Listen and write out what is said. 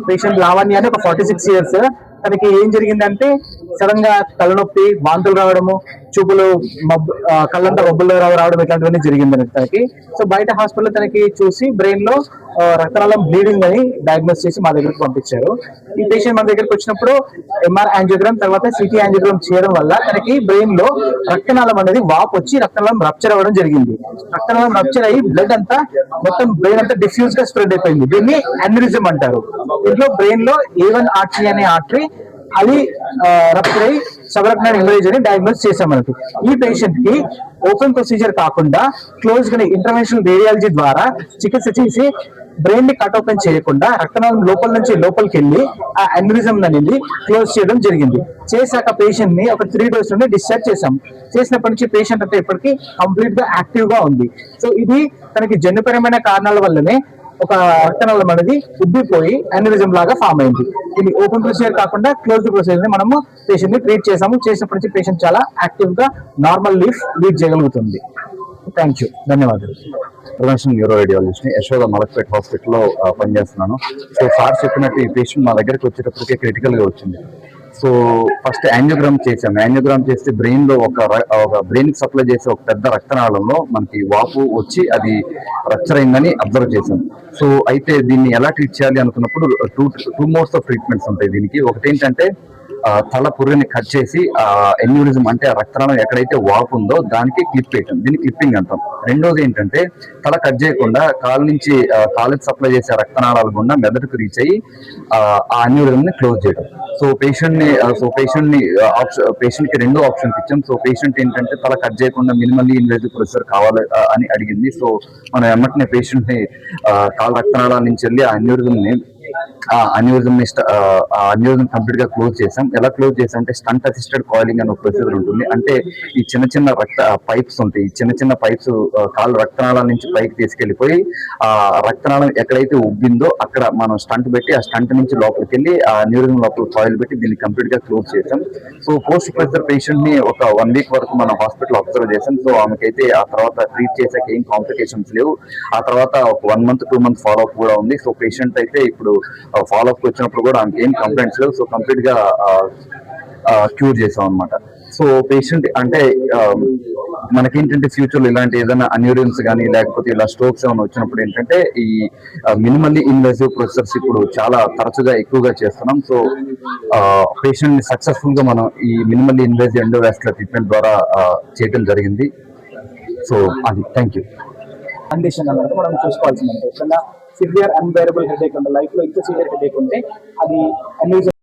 Patient Lavanya అని ఒక 46 years. తనకి ఏం జరిగిందంటే సడన్ గా తలనొప్పి, వాంతులు రావడము, చూపులు కళ్ళంతా మబ్బులు రావడం ఇట్లాంటివన్నీ జరిగింది తనకి. సో బయట హాస్పిటల్ తనకి చూసి బ్రెయిన్ లో రక్తనాళం బ్లీడింగ్ అని డయాగ్నోస్ చేసి మా దగ్గరికి పంపించారు. ఈ పేషెంట్ మన దగ్గరికి వచ్చినప్పుడు ఎంఆర్ యాంజియోగ్రామ్ తర్వాత సిటీ యాంజియోగ్రామ్ చేయడం వల్ల తనకి బ్రెయిన్ లో రక్తనాళం అనేది వాపు వచ్చి రక్తనాళం రప్చర్ అవ్వడం జరిగింది. రక్తనాళం రప్చర్ అయ్యి బ్లడ్ అంతా మొత్తం బ్రెయిన్ అంతా డిఫ్యూజ్ గా స్ప్రెడ్ అయిపోయింది. దీన్ని అన్యూరిజం అంటారు. దీంట్లో బ్రెయిన్ లో A1 ఆర్టరీ అనే ఆర్టరీ అది రప్చర్ అయ్యి సబరక్నాడ్ హెమరేజ్ అని డయాగ్నోస్ చేశాం మనకి. ఈ పేషెంట్ కి ఓపెన్ ప్రొసీజర్ కాకుండా క్లోజ్ గా ఇంటర్వెన్షనల్ రేడియాలజీ ద్వారా చికిత్స చేసి బ్రెయిన్ ని కట్ ఓపెన్ చేయకుండా రక్తనాళం లోపల నుంచి లోపలికి వెళ్ళి ఆ అన్యూరిజం అనేది క్లోజ్ చేయడం జరిగింది. చేశాక పేషెంట్ ని ఒక 3 days నుండి డిశ్చార్జ్ చేశాం. చేసినప్పటి నుంచి పేషెంట్ అంటే ఇప్పటికీ కంప్లీట్ గా యాక్టివ్ గా ఉంది. సో ఇది తనకి జన్యుపరమైన కారణాల వల్లనే ఒక రక్తనాళం అనేది ఉబ్బిపోయి అన్యూరిజం లాగా ఫామ్ అయింది. ఇది ఓపెన్ ప్రొసీజర్ కాకుండా క్లోజ్డ్ ప్రొసీజర్ ని మనము పేషెంట్ ని ట్రీట్ చేసాము. చేసినప్పటి నుంచి పేషెంట్ చాలా యాక్టివ్ గా నార్మల్ లైఫ్ లీడ్ చేయగలుగుతుంది. థ్యాంక్ యూ, ధన్యవాదాలు. ఇంటర్నేషనల్ న్యూరో రేడియాలజిస్ట్ ని యశోద మలక్పేట్ హాస్పిటల్లో పనిచేస్తున్నాను. సో సార్ చెప్పినట్టు ఈ పేషెంట్ మా దగ్గరికి వచ్చేటప్పటికే క్రిటికల్ గా వచ్చింది. సో ఫస్ట్ యాంజియోగ్రామ్ చేసాము. యాంజియోగ్రామ్ చేస్తే బ్రెయిన్ లో ఒక బ్రెయిన్ కి సప్లై చేసే ఒక పెద్ద రక్తనాళంలో మనకి వాపు వచ్చి అది రప్చర్ అయిందని అబ్జర్వ్ చేసాం. సో అయితే దీన్ని ఎలా ట్రీట్ చేయాలి అనుకున్నప్పుడు టూ మోడ్స్ ఆఫ్ ట్రీట్మెంట్స్ ఉంటాయి దీనికి. ఒకటి ఏంటంటే తల పుర్రెని కట్ చేసి ఎన్యూరిజం అంటే ఆ రక్తనాళం ఎక్కడైతే వాపు ఉందో దానికి క్లిప్ వేయటం, దీన్ని క్లిప్పింగ్ అంటాం. రెండోది ఏంటంటే తల కట్ చేయకుండా కాలు నుంచి కాలుకి సప్లై చేసే రక్తనాళాల గుండా మెదడుకు రీచ్ అయ్యి ఆ అన్యూరిజం ని క్లోజ్ చేయడం. సో పేషెంట్ కి 2 ఆప్షన్స్ ఇచ్చాం. సో పేషెంట్ ఏంటంటే తల కట్ చేయకుండా మినిమల్లీ ఇన్వేజివ్ ప్రొసీజర్ కావాలి అని అడిగింది. సో మనం ఎమ్మటనే పేషెంట్ ని కాలు రక్తనాళాల నుంచి వెళ్ళి ఆ అన్యూరిజం కంప్లీట్ గా క్లోజ్ చేసాం. ఎలా క్లోజ్ చేసాం అంటే స్టంట్ అసిస్టెడ్ కాయిలింగ్ అనే ప్రొసీజర్ ఉంటుంది. అంటే ఈ చిన్న పైప్స్ ఉంటాయి. ఈ చిన్న పైప్స్ కాళ్ళు రక్తనాళాల నుంచి పైకి తీసుకెళ్లిపోయి ఆ రక్తనాళం ఎక్కడైతే ఉబ్బిందో అక్కడ మనం స్టంట్ పెట్టి ఆ స్టంట్ నుంచి లోపలికి వెళ్ళి ఆ అన్యూరిజం లోపల కాయిల్ పెట్టి దీన్ని కంప్లీట్ గా క్లోజ్ చేసాం. సో పోస్ట్ ప్రెషర్ పేషెంట్ ని ఒక 1 week వరకు మనం హాస్పిటల్ అబ్జర్వ్ చేసాం. సో ఆమెకైతే ఆ తర్వాత ట్రీట్ చేసాక ఏం కాంప్లికేషన్స్ లేవు. ఆ తర్వాత ఒక 1 month 2 months ఫాలో అప్ కూడా ఉంది. సో పేషెంట్ అయితే ఇప్పుడు ఫాలో అప్ వచ్చినప్పుడు కూడా ఆమెకి ఏం కంప్లైంట్స్ లేవు. సో కంప్లీట్ గా క్యూర్ చేసాం అనమాట. సో పేషెంట్ అంటే మనకేంటంటే ఫ్యూచర్ లో ఇలాంటి ఏదైనా అన్యూరిజమ్స్ కానీ లేకపోతే ఇలా స్ట్రోక్స్ ఏమైనా వచ్చినప్పుడు ఏంటంటే ఈ మినిమల్లీ ఇన్వేజివ్ ప్రొసీజర్స్ ఇప్పుడు చాలా తరచుగా ఎక్కువగా చేస్తున్నాం. సో పేషెంట్ ని సక్సెస్ఫుల్ గా మనం ఈ మినిమల్లీ ఇన్వేజివ్ ఎండోవాస్కులర్ ట్రీట్మెంట్ ద్వారా చేయడం జరిగింది. సో అది థ్యాంక్ యూ. కండిషన్ అన్నది మనం చూసుకోవాల్సిందంటే ఎప్పుడన్నా సివియర్ అన్బేరబుల్ హెడేక్ ఉంటే, లైఫ్ లో ఇంకా సివియర్ హెడేక్ ఉంటే అది అన్యూజువల్